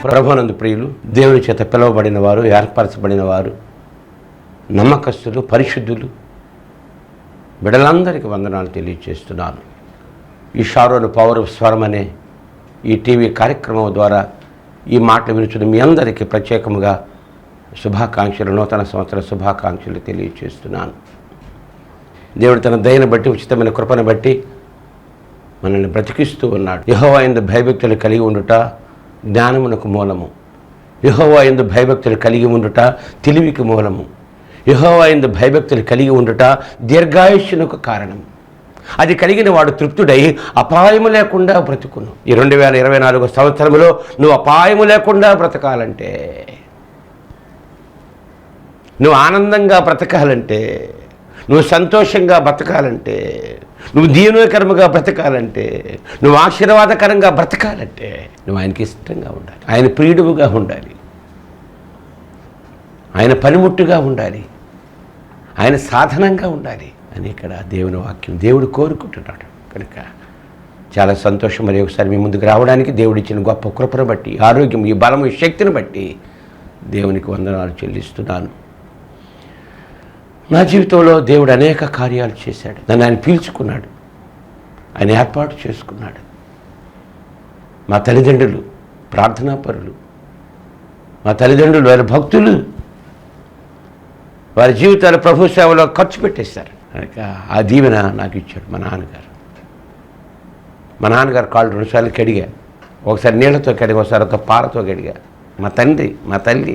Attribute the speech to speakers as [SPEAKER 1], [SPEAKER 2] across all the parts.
[SPEAKER 1] ప్రభునందు ప్రియులు, దేవుని చేత పిలువబడిన వారు, ఏర్పరచబడిన వారు, నమ్మకస్తులు, పరిశుద్ధులు బిడ్డలందరికీ వందనాలు తెలియజేస్తున్నాను. ఈ షారోను పవర్ స్వరం అనే ఈ టీవీ కార్యక్రమం ద్వారా ఈ మాటలు వినుచున్న మీ అందరికీ ప్రత్యేకముగా శుభాకాంక్షలు, నూతన సంవత్సర శుభాకాంక్షలు తెలియజేస్తున్నాను. దేవుడు తన దయను బట్టి, ఉచితమైన కృపను బట్టి మనల్ని బ్రతికిస్తూ ఉన్నాడు. యెహోవా యందు భయభక్తులు కలిగి ఉండుట జ్ఞానమునకు మూలము. యెహోవా యందు భయభక్తులు కలిగి ఉండుట తెలివికి మూలము. యెహోవా యందు భయభక్తులు కలిగి ఉండుట దీర్ఘాయుష్యునకు కారణం. అది కలిగిన వాడు తృప్తుడై అపాయము లేకుండా బ్రతుకును. ఈ 2024 సంవత్సరంలో నువ్వు అపాయము లేకుండా బ్రతకాలంటే, నువ్వు ఆనందంగా బ్రతకాలంటే, నువ్వు సంతోషంగా బ్రతకాలంటే, నువ్వు దీవెనకరముగా బ్రతకాలంటే, నువ్వు ఆశీర్వాదకరంగా బ్రతకాలంటే నువ్వు ఆయనకి ఇష్టంగా ఉండాలి, ఆయన ప్రియుడుగా ఉండాలి, ఆయన పనిముట్టుగా ఉండాలి, ఆయన సాధనంగా ఉండాలి అని ఇక్కడ దేవుని వాక్యం దేవుడు కోరుకుంటున్నాడు. కనుక చాలా సంతోషం. మరి ఒకసారి మీ ముందుకు రావడానికి దేవుడిచ్చిన గొప్ప కృపను బట్టి, ఆరోగ్యం, ఈ బలము, ఈ శక్తిని బట్టి దేవునికి వందనాలు చెల్లిస్తున్నాను. నా జీవితంలో దేవుడు అనేక కార్యాలు చేశాడు. నన్ను ఆయన పీల్చుకున్నాడు, ఆయన ఏర్పాటు చేసుకున్నాడు. మా తల్లిదండ్రులు ప్రార్థనాపరులు, మా తల్లిదండ్రులు వారి భక్తులు, వారి జీవితాలు ప్రభు సేవలో ఖర్చు పెట్టేశారు. కనుక ఆ దీవెన నాకు ఇచ్చాడు మా నాన్నగారు. మా నాన్నగారు కాళ్ళు 2 సార్లు కడిగా, ఒకసారి నీళ్లతో కడిగా, ఒకసారి పారతో కడిగా. మా తండ్రి, మా తల్లి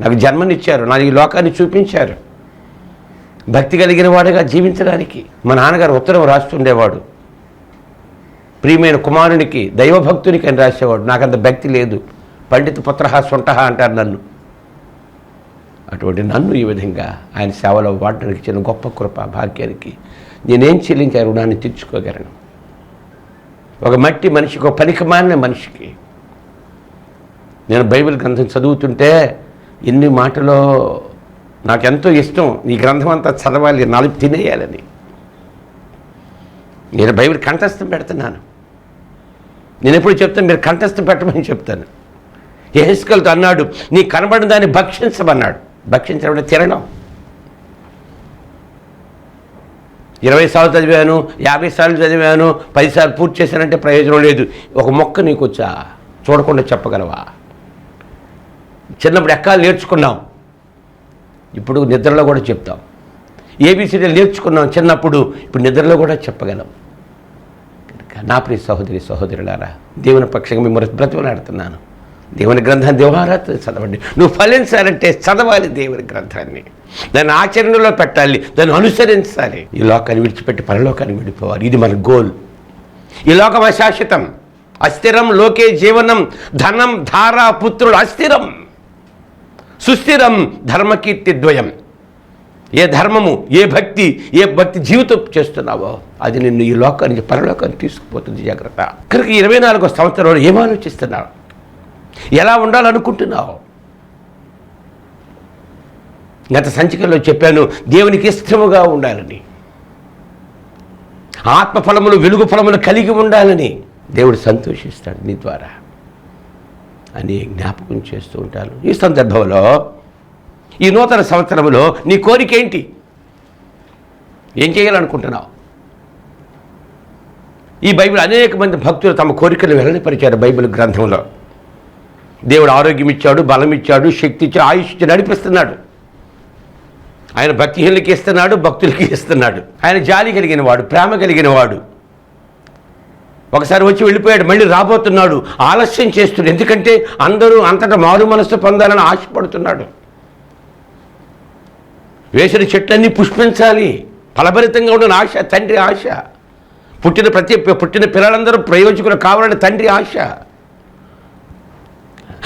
[SPEAKER 1] నాకు జన్మనిచ్చారు, నాకు ఈ లోకాన్ని చూపించారు. భక్తి కలిగిన వాడుగా జీవించడానికి మా నాన్నగారు ఉత్తరం రాస్తుండేవాడు. ప్రియమైన కుమారునికి, దైవభక్తునికి అని రాసేవాడు. నాకంత భక్తి లేదు. పండిత పుత్రహ సొంటహ అంటారు నన్ను. అటువంటి నన్ను ఈ విధంగా ఆయన సేవలో వాడడానికి ఇచ్చిన గొప్ప కృప భాగ్యానికి నేనేం చెల్లించి ఆ రుణాన్ని తీర్చుకోగలను. ఒక మట్టి మనిషికి, ఒక పనికిమాలిన మనిషికి నేను బైబిల్ గ్రంథం చదువుతుంటే ఎన్ని మాటలో నాకెంతో ఇష్టం. ఈ గ్రంథం అంతా చదవాలి, 4 తినేయాలని. నేను బైబిల్ కంఠస్థం పెడుతున్నాను. నేను ఎప్పుడు చెప్తాను, మీరు కంఠస్థం పెట్టమని చెప్తాను. యెహెజ్కేలుతో అన్నాడు, నీ కనబడిన దాన్ని భక్షించమన్నాడు. భక్షించడం తినడం. 20 సార్లు చదివాను, 50 సార్లు చదివాను, 10 సార్లు పూర్తి చేశానంటే ప్రయోజనం లేదు. ఒక మొక్క నీకు వచ్చా, చూడకుండా చెప్పగలవా? చిన్నప్పుడు ఎక్కాలు నేర్చుకున్నాం, ఇప్పుడు నిద్రలో కూడా చెప్తాం. ఏబిసిడీలు నేర్చుకున్నాం చిన్నప్పుడు, ఇప్పుడు నిద్రలో కూడా చెప్పగలం. నా ప్రియ సహోదరి సహోదరులారా, దేవుని పక్షంగా మిమ్మల్ని బ్రతిమలాడుతున్నాను. దేవుని గ్రంథాన్ని దివారాత్రి చదవండి. నువ్వు ఫలించాలంటే చదవాలి దేవుని గ్రంథాన్ని, దాన్ని ఆచరణలో పెట్టాలి, దాన్ని అనుసరించాలి. ఈ లోకాన్ని విడిచిపెట్టి పరలోకాన్ని విడిపోవాలి. ఇది మన గోల్. ఈ లోకం అశాశ్వతం, అస్థిరం. లోకే జీవనం ధనం ధార పుత్రులు అస్థిరం, సుస్థిరం ధర్మకీర్తి ద్వయం. ఏ ధర్మము, ఏ భక్తి జీవితం చేస్తున్నావో అది నిన్ను ఈ లోకానికి, పరలోకాన్ని తీసుకుపోతుంది. జాగ్రత్త. కనుక 24వ సంవత్సరంలో ఏం ఆలోచిస్తున్నావు? ఎలా ఉండాలనుకుంటున్నావు? గత సంచికల్లో చెప్పాను, దేవునికి ఇష్టముగా ఉండాలని, ఆత్మఫలములు, వెలుగు ఫలములు కలిగి ఉండాలని దేవుడు సంతోషిస్తాడు నీ ద్వారా అని జ్ఞాపకం చేస్తూ ఉంటాను. ఈ సందర్భంలో ఈ నూతన సంవత్సరంలో నీ కోరిక ఏంటి? ఏం చేయాలనుకుంటున్నావు? ఈ బైబిల్ అనేక మంది భక్తులు తమ కోరికలు వెల్లడిపరిచారు. బైబిల్ గ్రంథంలో దేవుడు ఆరోగ్యం ఇచ్చాడు, బలం ఇచ్చాడు, శక్తి ఇచ్చాడు, ఆయుష్ ఇచ్చి నడిపిస్తున్నాడు. ఆయన భక్తిహీనులకి ఇస్తున్నాడు, భక్తులకి ఇస్తున్నాడు. ఆయన జాలి కలిగిన వాడు, ప్రేమ కలిగిన వాడు. ఒకసారి వచ్చి వెళ్ళిపోయాడు, మళ్ళీ రాబోతున్నాడు. ఆలస్యం చేస్తున్నాడు, ఎందుకంటే అందరూ అంతటా మారు మనస్సు పొందాలని ఆశపడుతున్నాడు. వేసిన చెట్లన్నీ పుష్పించాలి, ఫలభరితంగా ఉన్న ఆశ తండ్రి ఆశ. పుట్టిన పిల్లలందరూ ప్రయోజకులు కావాలని తండ్రి ఆశ.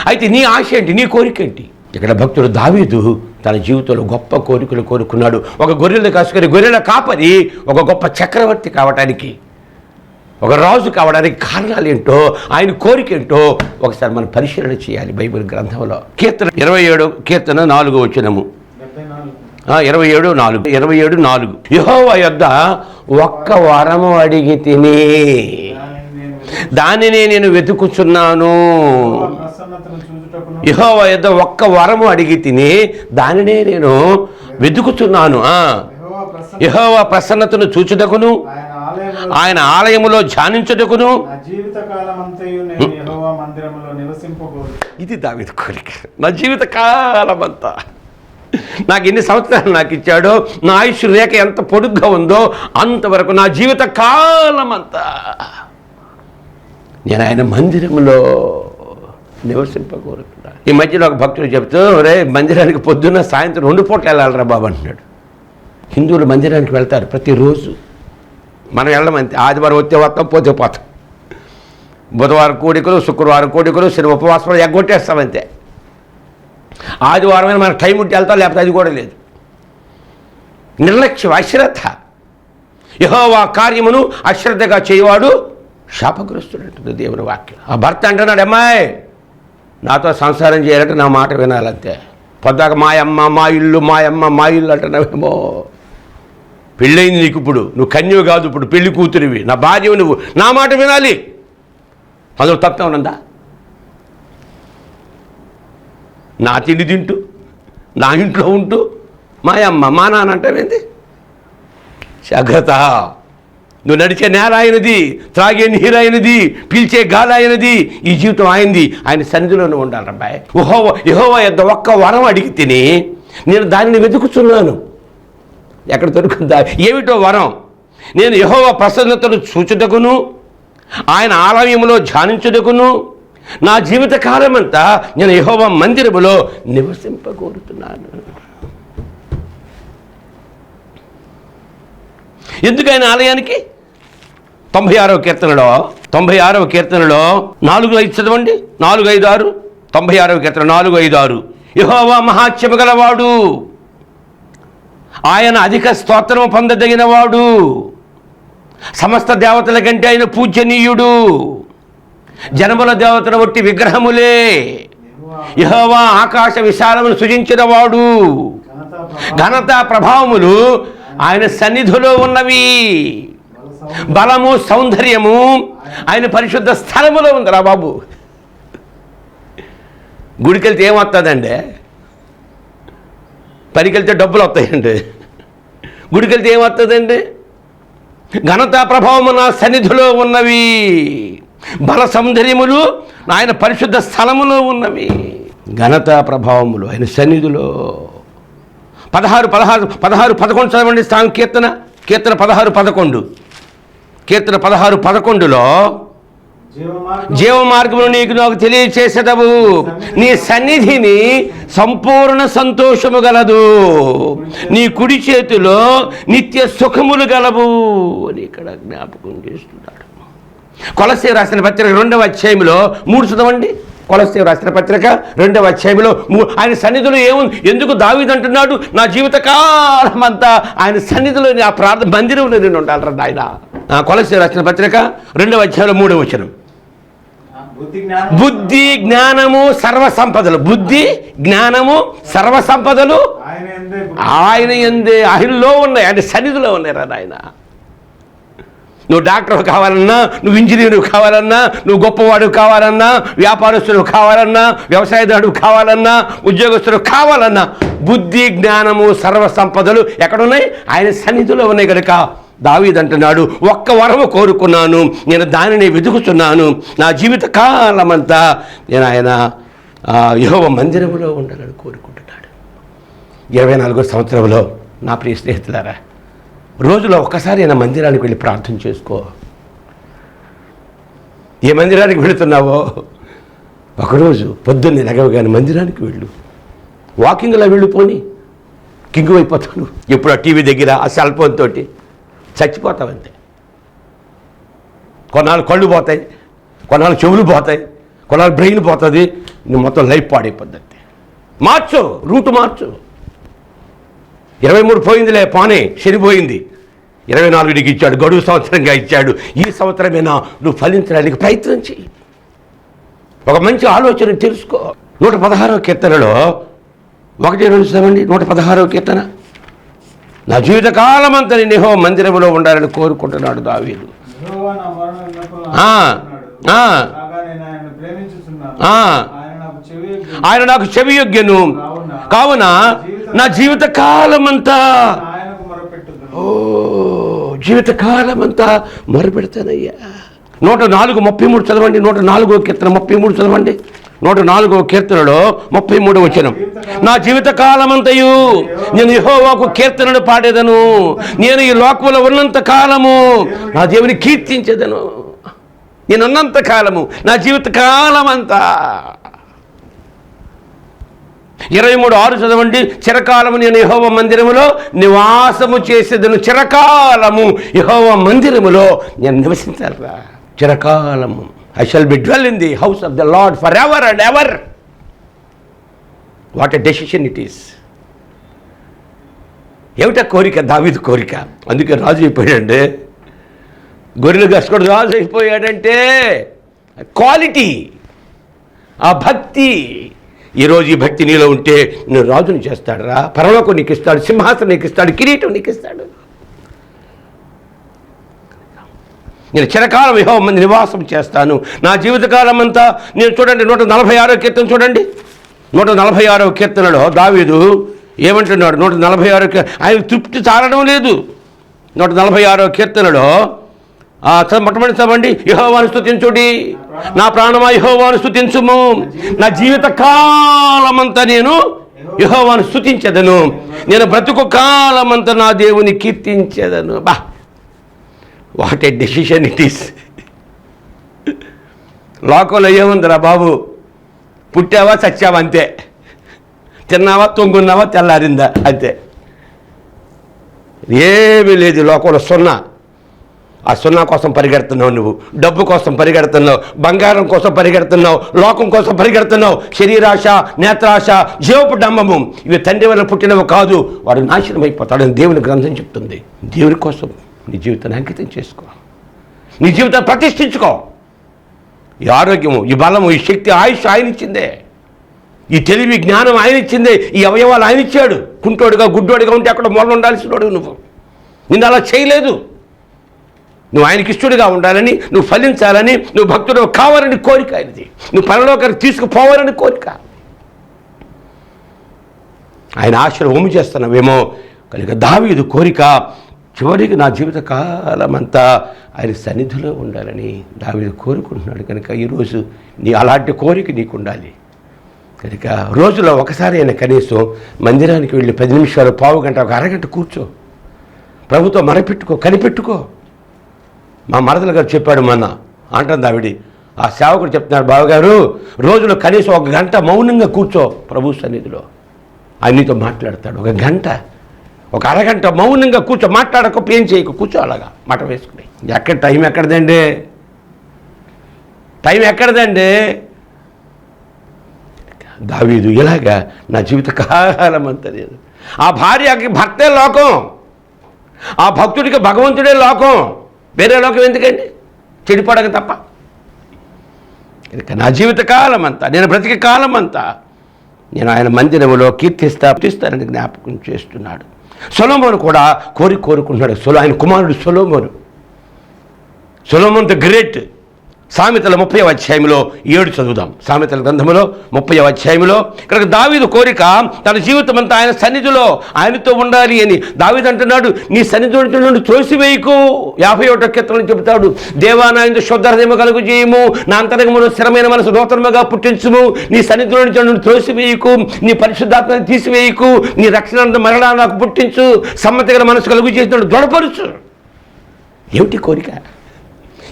[SPEAKER 1] అయితే నీ ఆశ ఏంటి? నీ కోరిక ఏంటి? ఇక్కడ భక్తుడు దావీదు తన జీవితంలో గొప్ప కోరికలు కోరుకున్నాడు. ఒక గొర్రెలు కాసుకొని గొర్రెల కాపరి ఒక గొప్ప చక్రవర్తి కావడానికి, ఒక రాజు కావడానికి కారణాలు ఏంటో, ఆయన కోరిక ఏంటో ఒకసారి మనం పరిశీలన చేయాలి బైబిల్ గ్రంథంలో. కీర్తన 27 కీర్తన 4వ వచనము. 27:4 యెహోవా యొద్ద ఒక్క వరము అడిగి తిని దానినే నేను వెతుకుచున్నాను. యెహోవా యొద్ద ఒక్క వరము అడిగి తిని దానినే నేను వెతుకుతున్నాను. యెహోవా ప్రసన్నతను చూచుటకును ఆయన ఆలయములో ధ్యానించుటకును ఇది దావీదు కోరిక. నా జీవిత కాలమంతా నాకు ఎన్ని సంవత్సరాలు నాకు ఇచ్చాడో, నా ఆయుష్ రేఖ ఎంత పొడుగ్గా ఉందో అంతవరకు నా జీవిత కాలమంతా నేను ఆయన మందిరంలో నివసింపకూరుతున్నాను. ఈ మధ్యలో ఒక భక్తుడు చెప్తూ, రే మందిరానికి పొద్దున్న సాయంత్రం 2 పూటలు వెళ్ళాలరా బాబు అంటున్నాడు. హిందువులు మందిరానికి వెళ్తారు ప్రతిరోజు, మనం వెళ్ళమంతే. ఆదివారం వస్తే వస్తాం, పోతే పోతాం. బుధవారం కోడికలు, శుక్రవారం కోడికలు, శని ఉపవాసం ఎగ్గొట్టేస్తామంతే. ఆదివారమైన మనకు టైం ఉంటే వెళ్తాం, లేకపోతే అది కూడా లేదు. నిర్లక్ష్యం, అశ్రద్ధ. యెహోవా కార్యమును అశ్రద్ధగా చేయవాడు శాపగ్రస్తుడు అంటుంది దేవుని వాక్యం. ఆ భర్త అంటున్నాడు, అమ్మాయి నాతో సంసారం చేయాలంటే నా మాట వినాలంతే. పొద్దాక మా అమ్మ మా ఇల్లు, మా అమ్మ మా ఇల్లు అంటున్నావేమో. పెళ్ళయింది నీకు, ఇప్పుడు నువ్వు కన్యవు కాదు, ఇప్పుడు పెళ్లి కూతురివి, నా భార్యవు నువ్వు, నా మాట వినాలి. అందులో తప్పే ఉన్నదా? నా తిండి తింటూ, నా ఇంట్లో ఉంటూ మా అమ్మ మా నాన్న అంటావేంది? జాగ్రత్త. నువ్వు నడిచే నేల ఆయనది, త్రాగే నీరు ఆయనది, పీల్చే గాలి ఆయనది, ఈ జీవితం ఆయనది. ఆయన సన్నిధిలోనే ఉండాలి అబ్బాయి. యెహోవా యొద్ద ఒక్క వరం అడిగి తిని నేను దానిని వెతుకుతున్నాను. ఎక్కడ దొరుకుతుందా? ఏమిటో వరం? నేను యెహోవా ప్రసన్నతను చూచుటకును ఆయన ఆలయములో ధ్యానించుటకును నా జీవిత కాలమంతా నేను యెహోవా మందిరములో నివసింపకూరుతున్నాను. ఎందుకు ఆయన ఆలయానికి? 96వ కీర్తనలో 4:5 చదవండి. 4:5-6 96వ కీర్తన 4:5-6. యెహోవా మహాత్మ్యము గలవాడు, ఆయన అధిక స్తోత్రము పొందదగినవాడు, సమస్త దేవతల కంటే ఆయన పూజనీయుడు, జనముల దేవతల వట్టి విగ్రహములే. యెహోవా ఆకాశ విశాలమును సృజించినవాడు, ఘనత ప్రభావములు ఆయన సన్నిధిలో ఉన్నవి, బలము సౌందర్యము ఆయన పరిశుద్ధ స్థలములో ఉందిరా బాబు. గుడికెళ్తే ఏమొస్తుందండి? పనికెళ్తే డబ్బులు వస్తాయండి. గుడికెళ్తే ఏమొస్తుందండి? ఘనత ప్రభావము నా సన్నిధిలో ఉన్నవి, బల సౌందర్యములు ఆయన పరిశుద్ధ స్థలములో ఉన్నవి. ఘనత ప్రభావములు ఆయన సన్నిధిలో. 16:11 చదవండి. కీర్తన 16:11. కీర్తన 16:11లో జీవ మార్గమును నీకు నాకు తెలియచేసేటవు, నీ సన్నిధిని సంపూర్ణ సంతోషము గలదు, నీ కుడి చేతిలో నిత్య సుఖములు గలవు అని ఇక్కడ జ్ఞాపకం చేస్తున్నాడు. కొలస్సీ రాసిన పత్రిక 2వ అధ్యాయంలో 3 చదవండి. కొలస్సీ రాసిన పత్రిక 2వ అధ్యాయంలో ఆయన సన్నిధిలో ఏముంది? ఎందుకు దావీదు అంటున్నాడు, నా జీవిత కాలం అంతా ఆయన సన్నిధిలో, ఆ ప్రార్థన మందిరంలో నేను ఉండాలరా నాయన. కొలస్సీ రాసిన పత్రిక 2వ అధ్యాయంలో 3వ వచనం. బుద్ధి జ్ఞానము సర్వసంపదలు, బుద్ధి జ్ఞానము సర్వసంపదలు ఆయన యందే, ఆయనలో ఉన్నాయి, ఆయన సన్నిధిలో ఉన్నాయిరా నాయన. నువ్వు డాక్టర్ కావాలన్నా, నువ్వు ఇంజనీరు కావాలన్నా, నువ్వు గొప్పవాడు కావాలన్నా, వ్యాపారస్తుడు కావాలన్నా, వ్యవసాయదారుడు కావాలన్నా, ఉద్యోగస్తుడు కావాలన్నా, బుద్ధి జ్ఞానము సర్వసంపదలు ఎక్కడున్నాయి? ఆయన సన్నిధిలో ఉన్నాయి. కనుక దావీదు అంటున్నాడు, ఒక్క వరము కోరుకున్నాను, నేను దానిని వెతుకుతున్నాను, నా జీవిత కాలమంతా నేను ఆయన యెహోవా మందిరములో ఉండాలని కోరుకుంటున్నాడు. 24వ సంవత్సరంలో నా ప్రియ స్నేహితులారా, రోజులో ఒక్కసారి ఆయన మందిరానికి వెళ్ళి ప్రార్థన చేసుకో. ఏ మందిరానికి వెళుతున్నావో ఒకరోజు పొద్దున్నే లెగవగానే మందిరానికి వెళ్ళు. వాకింగ్లో వెళ్ళిపోని కింగు అయిపోతాను. ఎప్పుడు ఆ టీవీ దగ్గర ఆ సెల్ ఫోన్ తోటి చచ్చిపోతావంతే. కొన్నాళ్ళు కళ్ళు పోతాయి, కొన్నాళ్ళు చెవులు పోతాయి, కొన్నాళ్ళు బ్రెయిన్ పోతుంది, నువ్వు మొత్తం లైఫ్ పాడైపోద్ది. అంతే. మార్చు, రూటు మార్చు. 23 పోయిందిలే, పోనే చనిపోయింది. 24 ఇచ్చాడు, గడువు సంవత్సరంగా ఇచ్చాడు. ఈ సంవత్సరమేనా నువ్వు ఫలించడానికి ప్రయత్నం చెయ్యి. ఒక మంచి ఆలోచన తెలుసుకో. 116వ కీర్తనలో 1-2 చదవండి. 116వ కీర్తన. నా జీవితకాలం అంతా నేను యెహోవా మందిరములో ఉండాలని కోరుకుంటున్నాడు దావీదు. ఆయన నాకు చెవియొగ్గెను. కావున నా జీవిత కాలమంతా జీవితకాలమంతా మొరపెడతానయ్యా. 104:33 చదవండి. 104వ కీర్తన 33 చదవండి. 104వ కీర్తనలో 33 వచనం. నా జీవిత కాలమంతయు నేను యెహోవాకు కీర్తనలు పాడేదను. నేను ఈ లోకంలో ఉన్నంత కాలము నా దేవుని కీర్తించేదను. నేను ఉన్నంత కాలము, నా జీవిత కాలమంతా. 23:6 చదవండి. చిరకాలము నేను యెహోవా మందిరములో నివాసము చేసేదను. చిరకాలము యెహోవా మందిరములో నేను నివసించాలా. చిరకాలము. I shall be dwell in the house of the Lord forever and ever. What a decision it is. ఏమిటా కోరిక? దావీదు కోరిక. అందుకే రాజు అయిపోయాడంటే, గొర్రెలు కసుకోడు రాజు అయిపోయాడంటే క్వాలిటీ, ఆ భక్తి. ఈరోజు ఈ భక్తి నీలో ఉంటే నేను రాజుని చేస్తాడు రా. పరలోకం నీకు ఇస్తాడు, సింహాసనం నీకు ఇస్తాడు, కిరీటం నీకు ఇస్తాడు. నేను చిరకాలం యెహోవా మందిరములో నివాసం చేస్తాను. నా జీవితకాలం అంతా. నేను చూడండి 146వ కీర్తన చూడండి. 146వ కీర్తనలో దావీదు ఏమంటున్నాడు? 146 ఆయన తృప్తి చాలడం లేదు. 146వ కీర్తనలో మొట్టమొదటి చదవండి. యెహోవాను స్తుతించుడి, నా ప్రాణమా యెహోవాను స్తుతించుము. నా జీవిత కాలమంతా నేను యెహోవాను స్తుతించెదను. నేను బ్రతుకు కాలమంతా నా దేవుని కీర్తించెదను. బా, what a decision it is. లోకంలో ఏముందిరా బాబు? పుట్టావా చచ్చావా అంతే. తిన్నావా తొంగున్నావా తెల్లారిందా అంతే. ఏమీ లేదు లోకంలో. సున్నా. ఆ సున్నా కోసం పరిగెడుతున్నావు నువ్వు. డబ్బు కోసం పరిగెడుతున్నావు, బంగారం కోసం పరిగెడుతున్నావు, లోకం కోసం పరిగెడుతున్నావు. శరీరాశ, నేత్రాశ, జీవపు డంబము ఇవి తండ్రి వల్ల పుట్టినవి కాదు. వాడు నాశనం అయిపోతాడని దేవుని గ్రంథం చెప్తుంది. దేవుని కోసం నీ జీవితాన్ని అంకితం చేసుకో. నీ జీవితాన్ని ప్రతిష్ఠించుకో. ఈ ఆరోగ్యము, ఈ బలము, ఈ శక్తి, ఆయుష్ ఆయన ఇచ్చిందే. ఈ తెలివి, జ్ఞానం ఆయన ఇచ్చిందే. ఈ అవయవాలు ఆయన ఇచ్చాడు. కుంటోడుగా గుడ్డోడిగా ఉంటే అక్కడ మొదలు ఉండాల్సినోడు నువ్వు. నిన్ను అలా చేయలేదు. నువ్వు ఆయనకి ఇష్టడుగా ఉండాలని, నువ్వు ఫలించాలని, నువ్వు భక్తుడు కావాలని కోరిక ఆయనది. నువ్వు పరలోకానికి తీసుకుపోవాలని కోరిక. ఆయన ఆశలు ఒమ్ము చేస్తున్నావేమో కనుక దావీదు కోరిక చివరికి నా జీవిత కాలమంతా ఆయన సన్నిధిలో ఉండాలని దావీదు కోరుకుంటున్నాడు. కనుక ఈరోజు నీ అలాంటి కోరిక నీకు ఉండాలి. కనుక రోజులో ఒకసారి అయినా కనీసం మందిరానికి వెళ్ళి 10 నిమిషాలు, పావు గంట, ఒక అరగంట కూర్చో. ప్రభుతో మరపెట్టుకో, కనిపెట్టుకో. మా మరదలు గారు చెప్పాడు మొన్న, అంటుంది ఆవిడ. ఆ సేవకుడు చెప్తున్నాడు, బావగారు రోజులో కనీసం 1 గంట మౌనంగా కూర్చో ప్రభు సన్నిధిలో. ఆయన నీతో మాట్లాడతాడు. 1 గంట, ఒక అరగంట మౌనంగా కూర్చో. మాట్లాడక ఏం చేయకు, కూర్చో అలాగా మాట వేసుకుని. ఎక్కడ టైం ఎక్కడదండి? టైం ఎక్కడదండి? దావీదు ఇలాగా నా జీవిత కాలం అంతా లేదు. ఆ భార్యకి భర్తే లోకం, ఆ భక్తుడికి భగవంతుడే లోకం. వేరే లోకం ఎందుకండి? చెడిపోవడానికి తప్ప. నా జీవిత కాలం అంతా, నేను బ్రతికే కాలం అంతా నేను ఆయన మందిరములో కీర్తిస్తానని జ్ఞాపకం చేస్తున్నాడు. సొలొమోను కూడా కోరుకుంటున్నాడు. ఆయన కుమారుడు సొలొమోన్ ది గ్రేట్. సామెతల 30వ అధ్యాయంలో 7 చదువుదాం. సామెతల గ్రంథంలో 30వ అధ్యాయంలో ఇక్కడ దావీదు కోరిక తన జీవితం అంతా ఆయన సన్నిధిలో ఆయనతో ఉండాలి అని. దావీదు అంటున్నాడు, నీ సన్నిధి నుండి త్రోసివేయకు. 51వ కీర్తనలో చెబుతాడు, దేవా నా యందు శుద్ధ హృదయము కలుగు చేయము, నా అంతరంగములో స్థిరమైన మనసు నూతనముగా పుట్టించుము. నీ సన్నిధి నుండి త్రోసివేయకు, నీ పరిశుద్ధాత్మని తీసివేయకు, నీ రక్షణ మరలా నాకు పుట్టించు, సమ్మతిగా మనసు కలుగు చేసినట్టు దృఢపరుచు. ఏమిటి కోరిక?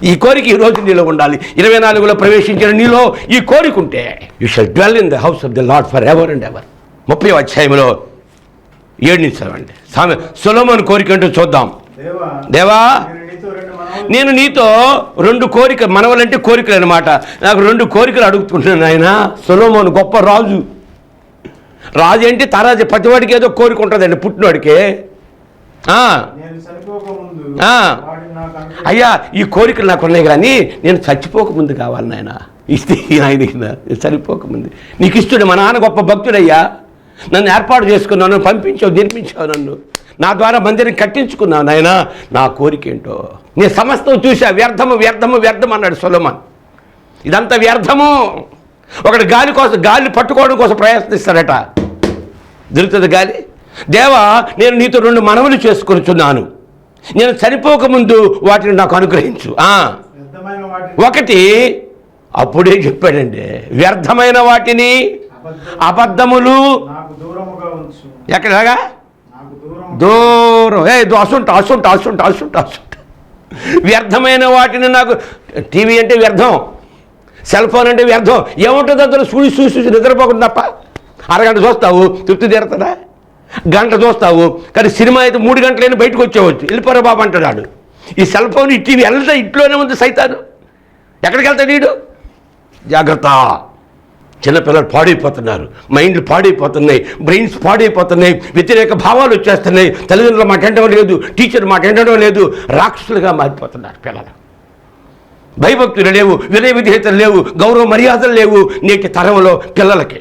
[SPEAKER 1] ఈ కోరిక ఈరోజు నీలో ఉండాలి. 24లో ప్రవేశించిన నీలో ఈ కోరిక ఉంటే you shall dwell in the house of the lord for ever and ever. 30వ అధ్యాయంలో 7 నుంచి చదవండి. సొలొమోను కోరిక అంటూ చూద్దాం. దేవా నేను నీతో 2 కోరిక, మనవలంటే కోరికలు అనమాట. నాకు 2 కోరికలు అడుగుతున్నాను ఆయన. సొలొమోను గొప్ప రాజు. రాజు అంటే తరాజు, ప్రతివాడికి ఏదో కోరిక ఉంటుందండి పుట్టినవాడికి. అయ్యా ఈ కోరికలు నాకు ఉన్నాయి, కానీ నేను చచ్చిపోకముందు కావాలి నాయన. ఇస్తే ఆయనకి చనిపోకముందు నీకు ఇస్తుడే. మా నాన్న గొప్ప భక్తుడయ్యా, నన్ను ఏర్పాటు చేసుకున్నాను, పంపించావు, నిర్మించావు, నన్ను నా ద్వారా మందిరం కట్టించుకున్నావు నాయన. నా కోరిక ఏంటో నేను సమస్తం చూసా. వ్యర్థము వ్యర్థము వ్యర్థం అన్నాడు సొలొమోన్. ఇదంతా వ్యర్థము. ఒకటి గాలి కోసం, గాలి పట్టుకోవడం కోసం ప్రయత్నిస్తాడట. దొరుకుతుంది గాలి. దేవా, నేను నీతో 2 మనవులు చేసుకొనుచున్నాను, నేను చనిపోకముందు వాటిని నాకు అనుగ్రహించు. ఒకటి అప్పుడే చెప్పాడండి, వ్యర్థమైన వాటిని, అబద్ధములు ఎక్కడగా దూరం. అసుంట వ్యర్థమైన వాటిని నాకు. టీవీ అంటే వ్యర్థం, సెల్ ఫోన్ అంటే వ్యర్థం. ఏముంటుంది అందులో? చూసి నిద్రపోకుండా తప్ప. అరగంట చూస్తావు, తృప్తి తీరుతుందా? గంట చూస్తావు, కానీ సినిమా అయితే 3 గంటలైనా బయటకు వచ్చేవచ్చు. వెళ్ళిపోరా బాబు అంటాడు. ఈ సెల్ ఫోన్, ఈ టీవీ వెళ్తా ఇంట్లోనే ఉంది సైతాను. ఎక్కడికి వెళ్తాడు వీడు? జాగ్రత్త. చిన్నపిల్లలు పాడైపోతున్నారు, మైండ్లు పాడైపోతున్నాయి, బ్రెయిన్స్ పాడైపోతున్నాయి, వ్యతిరేక భావాలు వచ్చేస్తున్నాయి. తల్లిదండ్రుల మాట వినడం లేదు, టీచర్ మాట వినడం లేదు, రాక్షసులుగా మారిపోతున్నారు పిల్లలు. భయభక్తులు లేవు, వినయ విధేయతలు లేవు, గౌరవ మర్యాదలు లేవు నేటి తరంలో పిల్లలకి.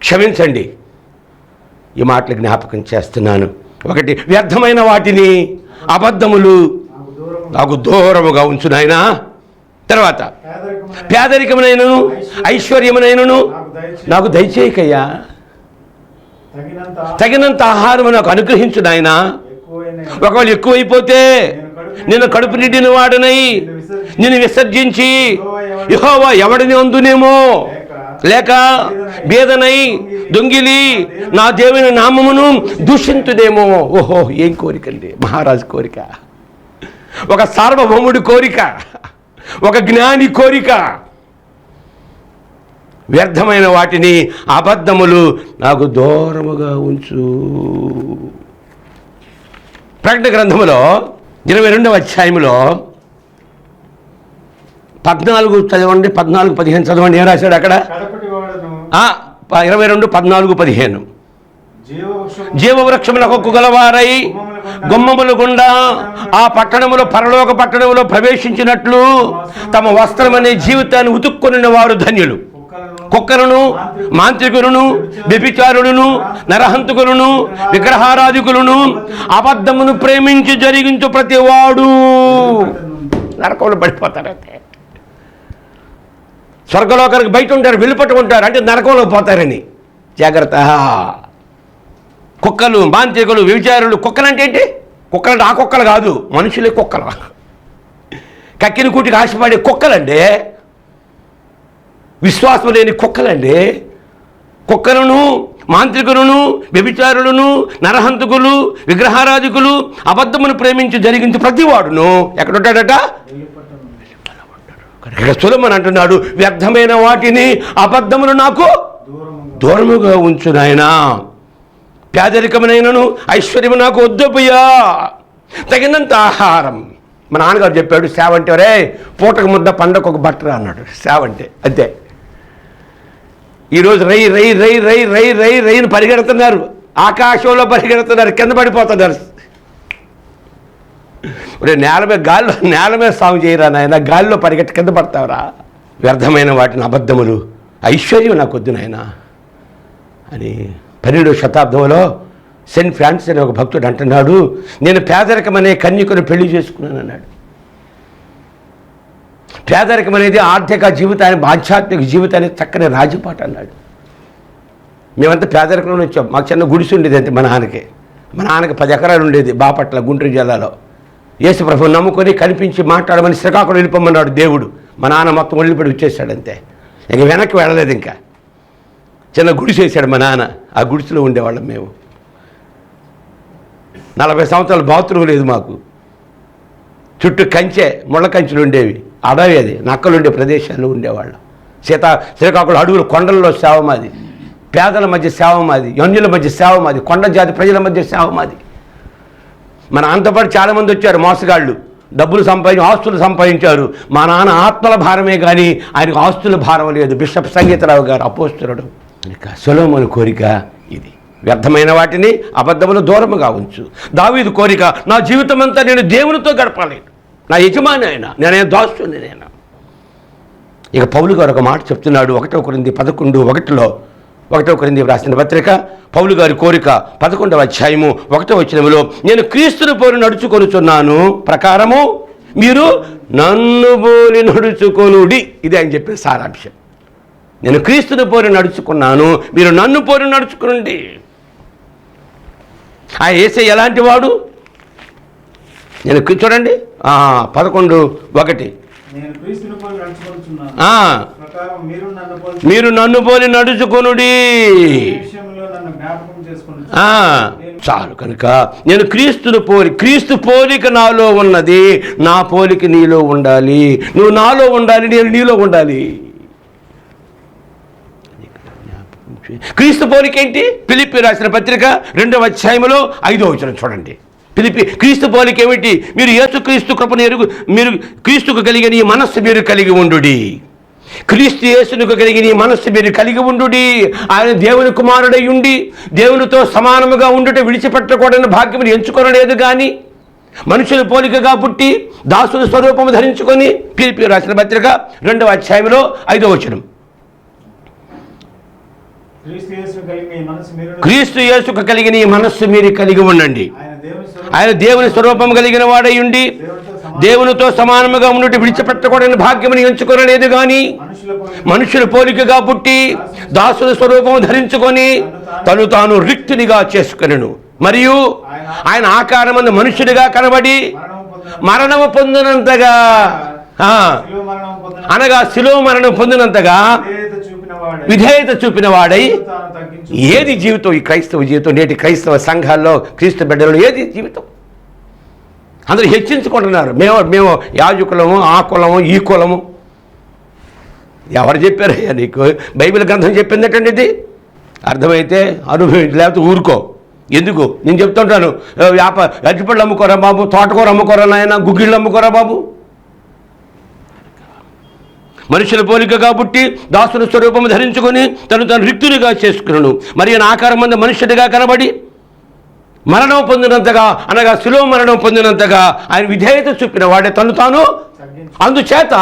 [SPEAKER 1] క్షమించండి, ఈ మాటలు జ్ఞాపకం చేస్తున్నాను. ఒకటి, వ్యర్థమైన వాటిని, అబద్ధములు నాకు దూరముగా ఉంచు నాయనా. తర్వాత, పేదరికమునైనను ఐశ్వర్యమునైనను నాకు దయచేయకయ్యా. తగినంత ఆహారం నాకు అనుగ్రహించు నాయనా. ఒకవేళ ఎక్కువైపోతే నేను కడుపు నిండిన వాడనై నిన్ను విసర్జించి యెహోవా ఎవడిని అందునేమో, లేక బేదనై దొంగిలి నా దేవుని నామమును దూషింతుదేమో. ఓహో, ఏం కోరికండి! మహారాజు కోరిక, ఒక సార్వభౌముడి కోరిక, ఒక జ్ఞాని కోరిక. వ్యర్థమైన వాటిని, అబద్ధములు నాకు దూరముగా ఉంచు. ప్రకటన గ్రంథములో 22వ అధ్యాయంలో 14 చదవండి, 14-15 చదవండి. ఏం రాశాడు అక్కడ? 22-14-15. జీవవృక్షముల హక్కు గలవారై గుమ్మముల గుండా ఆ పట్టణములో, పరలోక పట్టణములో ప్రవేశించినట్లు తమ వస్త్రమనే జీవితాన్ని ఉతుక్కుని వారు ధన్యులు. కుక్కలను, మాంత్రికులను, వ్యభిచారులను, నరహంతకులను, విగ్రహారాధికులను, అబద్ధమును ప్రేమించి జరిగించు ప్రతివాడు నరకంలో పడిపోతారంటే. స్వర్గలోకానికి బయట ఉంటారు, వెళ్ళిపట్టుకుంటారు అంటే నరకంలో పోతారని. జాగ్రత్త. కుక్కలు, మాంత్రికులు, వ్యభిచారులు. కుక్కలంటే ఏంటి? కుక్కలంటే ఆ కుక్కలు కాదు, మనుషులే కుక్కలు. కక్కిన కూటికి ఆశపడే కుక్కలండి, విశ్వాసం లేని కుక్కలండి. కుక్కలను, మాంత్రికులను, వ్యభిచారులను, నరహంతకులు, విగ్రహారాధికులు, అబద్ధమును ప్రేమించి జరిగించి ప్రతివాడును ఎక్కడుంటాడట? సొలొమోను అంటున్నాడు, వ్యర్థమైన వాటిని, అబద్ధములు నాకు దూరముగా ఉంచు నాయనా. పేదరికమునైనను ఐశ్వర్యము నాకు వద్దపోయా. తగినంత ఆహారం. మా నాన్నగారు చెప్పాడు, సేవ అంటే రే పూటకు ముద్ద పండగ ఒక బట్టరా అన్నాడు. సేవ అంటే అంతే. ఈరోజు రై రై రై రై రై రై రైని పరిగెడుతున్నారు, ఆకాశంలో పరిగెడుతున్నారు, కింద పడిపోతున్నారు. నేల మీద సాగు చేయరా నాయన, గాలిలో పరిగెట్టి కింద పడతావురా. వ్యర్థమైన వాటిని, అబద్ధములు, ఐశ్వర్యం నాకు వద్దు నాయన అని 12వ శతాబ్దంలో సెయింట్ ఫ్రాన్సిస్ అనే ఒక భక్తుడు అంటున్నాడు, నేను పేదరికం అనే కన్యకను పెళ్లి చేసుకున్నాను అన్నాడు. పేదరికం అనేది ఆర్థిక జీవితాన్ని, ఆధ్యాత్మిక జీవితానికి చక్కని రాజపాట అన్నాడు. మేమంతా పేదరికంలో వచ్చాం. మాకు చిన్న గుడిసి ఉండేది అంతే. మా నాన్నకి 10 ఎకరాలు ఉండేది బాపట్ల, గుంటూరు జిల్లాలో. యేసు ప్రభువుని నమ్ముకొని కనిపించి మాట్లాడమని శ్రీకాకుళం వెళ్ళిపోమన్నాడు దేవుడు. మా నాన్న మొత్తం వదిలిపడి వచ్చేసాడు అంతే. ఇక వెనక్కి వెళ్ళలేదు. ఇంకా చిన్న గుడిసి వేసాడు మా నాన్న. ఆ గుడిసిలో ఉండేవాళ్ళం మేము. 40 సంవత్సరాలు బాత్రూమ్ లేదు మాకు. చుట్టూ కంచె, ముళ్ళ కంచెలు ఉండేవి. అడవి, అది నక్కలు ఉండే ప్రదేశాల్లో ఉండేవాళ్ళం. శ్రీకాకుళం అడవులు, కొండల్లో సేవ మాది. పేదల మధ్య సేవ మాది, యన్యుల మధ్య సేవ మాది, కొండ జాతి ప్రజల మధ్య సేవ మాది. మన అంతపాటు చాలామంది వచ్చారు మోసగాళ్ళు, డబ్బులు ఆస్తులు సంపాదించారు. మా నాన్న ఆత్మల భారమే కానీ ఆయనకు ఆస్తుల భారం లేదు. బిషప్ సంగీతరావు గారు అపోస్తులుడు. సొలొమోను కోరిక ఇది, వ్యర్థమైన వాటిని, అబద్ధములు దూరముగా ఉంచు. దావీదు కోరిక, నా జీవితం అంతా నేను దేవునితో గడపాలి, నా యజమాని ఆయన, నేనే దాసుని నేను. ఇక పౌలు గారు ఒక మాట చెప్తున్నాడు. 1 కొరింథీ 11:1లో 1 కొరింథీ రాసిన పత్రిక, పౌలు గారి కోరిక 11వ అధ్యాయము 1వ వచనములో, నేను క్రీస్తుని పోలి నడుచుకొనుచున్నాను ప్రకారము మీరు నన్ను పోలి నడుచుకొనుడి. ఇది ఆయన చెప్పిన సారాంశం. నేను క్రీస్తుని పోలి నడుచుకున్నాను, మీరు నన్ను పోలి నడుచుకునండి. ఆ యేసయ్య ఎలాంటి వాడు? నేను చూడండి 11:1 మీరు నన్ను పోలి నడుచుకొనుడి. చాలు. కనుక నేను క్రీస్తుని పోలి, క్రీస్తు పోలిక నాలో ఉన్నది, నా పోలిక నీలో ఉండాలి. నువ్వు నాలో ఉండాలి, నేను నీలో ఉండాలి. క్రీస్తు పోలిక ఏంటి? ఫిలిప్పీ రాసిన పత్రిక 2వ అధ్యాయంలో 5వ వచనం చూడండి. క్రీస్తు పోలిక ఏమిటి? మీరు యేసుక్రీస్తు కృపను ఎరుగు, మీరు క్రీస్తుకు కలిగిన ఈ మనస్సు మీరు కలిగి ఉండుడి. క్రీస్తు యేసునికి కలిగిన ఈ మనస్సు మీరు కలిగి ఉండుడి. ఆయన దేవుని కుమారుడై ఉండి దేవునితో సమానముగా ఉండుట విడిచిపెట్టకూడని భాగ్యమును ఎంచుకొనలేదు, కానీ మనుషుల పోలికగా పుట్టి దాసుల స్వరూపము ధరించుకొని, ఫిలిప్పీ రాసిన పత్రిక 2వ అధ్యాయంలో 5వ వచనం, క్రీస్తు యేసుకు కలిగిన ఈ మనస్సు మీరు కలిగి ఉండండి. ఆయన దేవుని స్వరూపం కలిగిన వాడై ఉండి దేవునితో సమానముగా ఉన్నట్టు విడిచిపెట్టకూడని భాగ్యమును ఎంచుకొనలేదు, కానీ మనుషుల పోలికగా పుట్టి దాసుల స్వరూపము ధరించుకొని తను తాను రిక్తునిగా చేసుకొనెను. మరియు ఆయన ఆకారమందు మనుషుడిగా కనబడి మరణము పొందినంతగా, అనగా శిలువ మరణం పొందినంతగా విధేయత చూపిన వాడై. ఏది జీవితం? ఈ క్రైస్తవ జీవితం, నేటి క్రైస్తవ సంఘాల్లో క్రీస్తు బిడ్డలు ఏది జీవితం? అందరూ హెచ్చించుకుంటున్నారు, మేము యాజకులము, ఆ కులము, ఈ కులము. ఎవరు చెప్పారయ్యా నీకు? బైబిల్ గ్రంథం చెప్పిందటండి. ఇది అర్థమైతే అనుభవించి, లేకపోతే ఊరుకో. ఎందుకు? నేను చెప్తుంటాను, అరటిపళ్ళు అమ్ముకోరా బాబు, తోటకూర అమ్ముకోరా నాయన, గుగ్గిళ్ళు అమ్ముకోరా బాబు. మనుషుల పోలిక కాబట్టి దాసుల స్వరూపము ధరించుకొని తను రిక్తునిగా చేసుకున్నాను. మరి ఆయన ఆకారం మంది మనుష్యుడిగా కనబడి మరణం పొందినంతగా, అనగా శిలువ మరణం పొందినంతగా ఆయన విధేయత చూపిన వాడే తను తాను. అందుచేత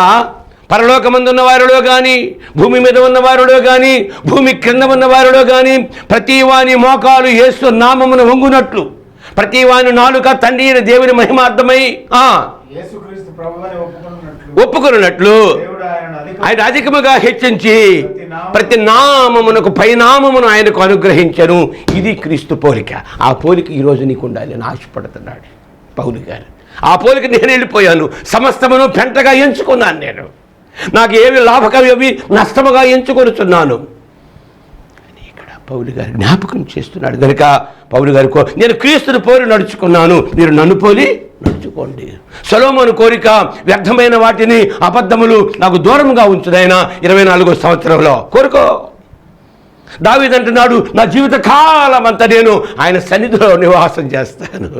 [SPEAKER 1] పరలోకమందున్న వారిలో కానీ, భూమి మీద ఉన్న వారిలో కానీ, భూమి క్రింద ఉన్న వారిలో కానీ ప్రతి వాని మోకాలు యేసు నామమును వంగునట్లు, ప్రతి వాని నాలుక తండ్రి అయిన దేవుని మహిమార్థమై ఒప్పుకున్నట్లు ఆయన అధికముగా హెచ్చించి ప్రతి నామమునకు పైనామమును ఆయనకు అనుగ్రహించను. ఇది క్రీస్తు పోలిక. ఆ పోలిక ఈరోజు నీకు ఉండాలి అని ఆశపడుతున్నాడు పౌలు గారు. ఆ పోలిక నేను వెళ్ళిపోయాను, సమస్తమును పెంటగా ఎంచుకున్నాను. నేను నాకు ఏమి లాభకరం, ఏమి నష్టముగా ఎంచుకొనుచున్నాను అని ఇక్కడ పౌలు గారు జ్ఞాపకం చేస్తున్నాడు. కనుక పౌలు గారు, నేను క్రీస్తుని పోలి నడుచుకున్నాను, మీరు నన్ను పోలి నడుచుకోండి. సొలొమోను కోరిక వ్యర్థమైన వాటిని, అబద్ధములు నాకు దూరంగా ఉంచుదైనా 24వ సంవత్సరంలో కోరుకో. దావీదు అంటున్నాడు, నా జీవిత కాలం అంతా నేను ఆయన సన్నిధిలో నివాసం చేస్తాను,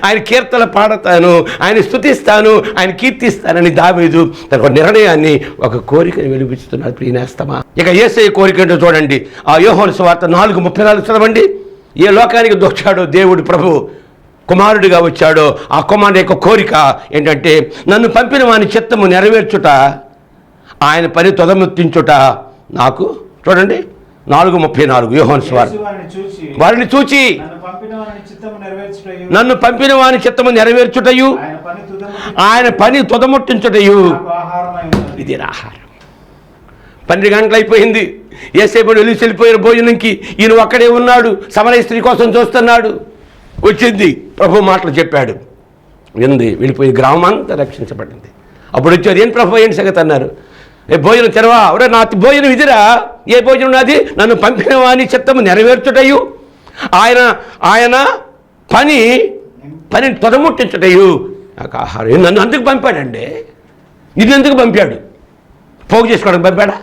[SPEAKER 1] ఆయన కీర్తన పాడతాను, ఆయన స్తుతిస్తాను, ఆయన కీర్తిస్తానని దావీదు తన నిర్ణయాన్ని, ఒక కోరికని వెలిపిస్తున్నాడు. ప్రియనేస్తమా, ఇక యేసయ్య కోరిక ఏంటో చూడండి. ఆ యోహాను సువార్త 4:34 చదవండి. ఏ లోకానికి దొచ్చాడో దేవుడు ప్రభు కుమారుడిగా వచ్చాడో ఆ కుమారుడి యొక్క కోరిక ఏంటంటే, నన్ను పంపిన వాని చిత్తము నెరవేర్చుట, ఆయన పని తొదముట్టించుట నాకు. చూడండి 4:34 యోహాను సువార్త. వారిని చూచి నన్ను పంపిన వాని చిత్తము నెరవేర్చుటయు ఆయన పని తొదముట్టించుటయు ఇది ఆహారం. 12 గంటలు అయిపోయింది. యేసేపు వెళ్ళిపోయిన భోజనంకి ఈయన ఒక్కడే ఉన్నాడు, సమరయ స్త్రీ కోసం చూస్తున్నాడు. వచ్చింది, ప్రభు మాటలు చెప్పాడు, వింది, వెళ్ళిపోయి గ్రామం అంతా రక్షించబడింది. అప్పుడు వచ్చారు, ఏం ప్రభు ఏంటి సంగతి అన్నారు. ఏ భోజనం తెరవా? అవరే నా భోజనం ఇదిరా. ఏ భోజనం నాది? నన్ను పంపిన వాని చిత్తము నెరవేర్చుటయు ఆయన పని తొదముట్టించుటయు నాకు ఆహారం. నన్ను అందుకు పంపాడండి. ఇది ఎందుకు పంపాడు? పోగు చేసుకోవడానికి పంపాడా?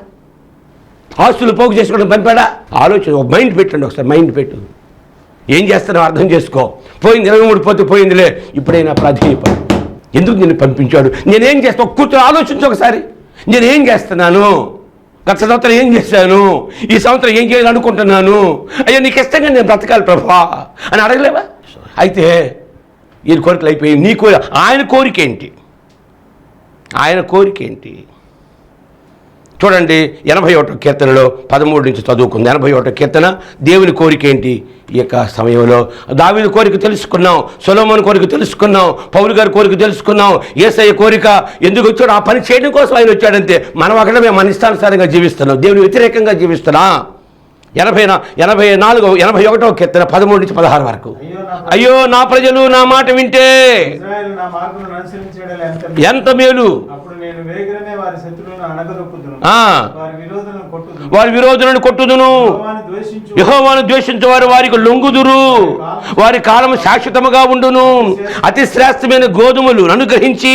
[SPEAKER 1] ఆస్తులు పోగు చేసుకోవడానికి పంపాడా? ఆలోచన, మైండ్ పెట్టండి ఒకసారి, మైండ్ పెట్టు. ఏం చేస్తానో అర్థం చేసుకో. పోయింది 23 పోతే పోయిందిలే, ఇప్పుడైనా ప్రాధాన్యపడు. ఎందుకు నేను పంపించాడు? నేనేం చేస్తాను? కూర్చొని ఆలోచించు ఒకసారి. నేనేం చేస్తున్నాను? గత సంవత్సరం ఏం చేశాను? ఈ సంవత్సరం ఏం చేయాలనుకుంటున్నాను? అయ్యో నీకు ఇష్టంగా నేను బ్రతకాలి ప్రభా అని అడగలేవా? అయితే ఈయన కోరికలు అయిపోయి నీ ఆయన కోరిక ఏంటి? ఆయన కోరిక ఏంటి? చూడండి 81వ కీర్తనలో 13 నుంచి చదువుకుంది. 81వ కీర్తన, దేవుని కోరిక ఏంటి? ఈ యొక్క సమయంలో దావీదు కోరిక తెలుసుకున్నాం, సొలొమోను కోరిక తెలుసుకున్నాం, పౌలు గారి కోరిక తెలుసుకున్నాం. యేసయ్య కోరిక ఎందుకు వచ్చాడు? ఆ పని చేయడం కోసం ఆయన వచ్చాడంతే. మనం అక్కడ మేము మన ఇష్టానుసారంగా జీవిస్తున్నాం, దేవుని వ్యతిరేకంగా జీవిస్తున్నాం. 81వ కీర్తన 13 నుంచి 16 వరకు. అయ్యో నా ప్రజలు నా మాట వింటే ఎంత మేలు, వారి విరోధులను కొట్టుదును, యెహోవాను ద్వేషించు వారు వారికి లొంగుదురు, వారి కాలం శాశ్వతముగా ఉండును. అతి శ్రేష్టమైన గోధుమలు అనుగ్రహించి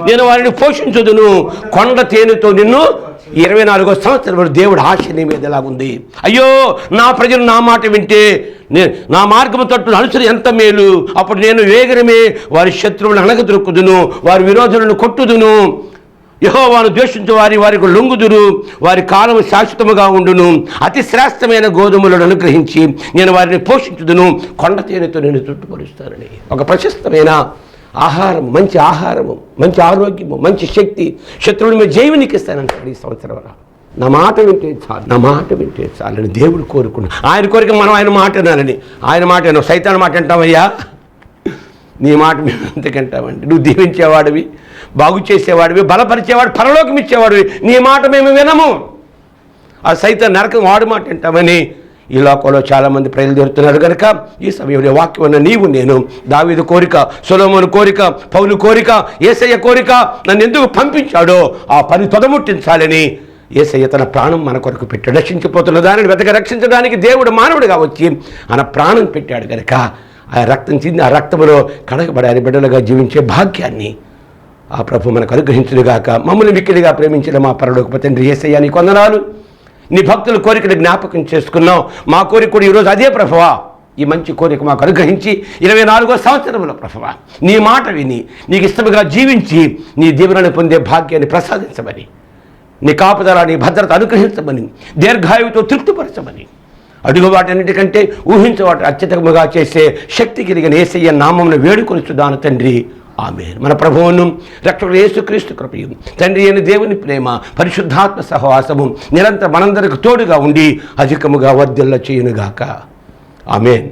[SPEAKER 1] నేను వారిని పోషించుదును, కొండ తేనెతో నిన్ను. 24వ సంవత్సరం దేవుడు ఆశ నీ మీద ఎలాగుంది? అయ్యో నా ప్రజలు నా మాట వింటే నా మార్గము తట్టు అనుసరి ఎంత మేలు, అప్పుడు నేను వేగరమే వారి శత్రువులను అణగదొరుకుదును, వారి విరోధులను కొట్టుదును. యెహోవాను ద్వేషించు వారికి లొంగుదురు, వారి కాలం శాశ్వతముగా ఉండును. అతి శ్రేష్టమైన గోధుమలను అనుగ్రహించి నేను వారిని పోషించుదును, కొండ తేనెతో నేను చుట్టుపరుస్తానని. ఒక ప్రశస్తమైన ఆహారం, మంచి ఆహారము, మంచి ఆరోగ్యము, మంచి శక్తి, శత్రువుల మీద జైవునికి ఇస్తానంటాడు ఈ సంవత్సరం. నా మాట వింటే చాలు, నా మాట వింటే చాలని దేవుడు కోరుకున్నాడు. ఆయన కోరిక మనం ఆయన మాట వినాలని. ఆయన మాట వినవు, సైతాన్ మాట వింటామయ్యా? నీ మాట మేము ఎంతకంటామండి? నువ్వు దీవించేవాడివి, బాగు చేసేవాడివి, బలపరిచేవాడు, పరలోకం ఇచ్చేవాడివి. నీ మాట మేము వినము. ఆ సైతాన్ నరకం వాడి మాట వింటామని ఈ లోకంలో చాలామంది ప్రజలు జరుగుతున్నారు కనుక ఈ సమయంలో వాక్యం ఉన్న నీవు నేను, దావీదు కోరిక, సొలొమోను కోరిక, పౌలు కోరిక, యేసయ్య కోరిక, నన్ను ఎందుకు పంపించాడో ఆ పని తొదముట్టించాలని యేసయ్య తన ప్రాణం మన కొరకు పెట్టాడు. రక్షించిపోతున్న దానిని వెతక రక్షించడానికి దేవుడు మానవుడిగా వచ్చి ఆయన ప్రాణం పెట్టాడు కనుక ఆ రక్తం చింది ఆ రక్తంలో కడగబడి ఆయన బిడ్డలుగా జీవించే భాగ్యాన్ని ఆ ప్రభు మనకు అనుగ్రహించునుగాక. మమ్మల్ని మిక్కిలిగా ప్రేమించిన మా పరలోకపు తండ్రి యేసయ్య నీకు వందనాలు. నీ భక్తుల కోరికను జ్ఞాపకం చేసుకున్నావు. మా కోరిక కూడా ఈరోజు అదే ప్రభువా, ఈ మంచి కోరిక మాకు అనుగ్రహించి 24వ సంవత్సరంలో ప్రభువా నీ మాట విని నీకు ఇష్టముగా జీవించి నీ దీవెనను పొందే భాగ్యాన్ని ప్రసాదించమని, నీ కాపుదల, నీ భద్రత అనుగ్రహించమని, దీర్ఘాయువుతో తృప్తిపరచమని అడుగు వాటన్నిటికంటే ఊహించే వాటి అత్యధికముగా చేసే శక్తి కలిగిన యేసయ్య నామమును వేడుకొనిచున్నాను తండ్రి. ఆమేన్. మన ప్రభువును రక్షకుడు యేసుక్రీస్తు కృపయు, తండ్రి అయిన దేవుని ప్రేమ, పరిశుద్ధాత్మ సహవాసము నిరంతరం మనందరికి తోడుగా ఉండి అధికముగా వర్ధిల్ల చేయునుగాక. ఆమేన్.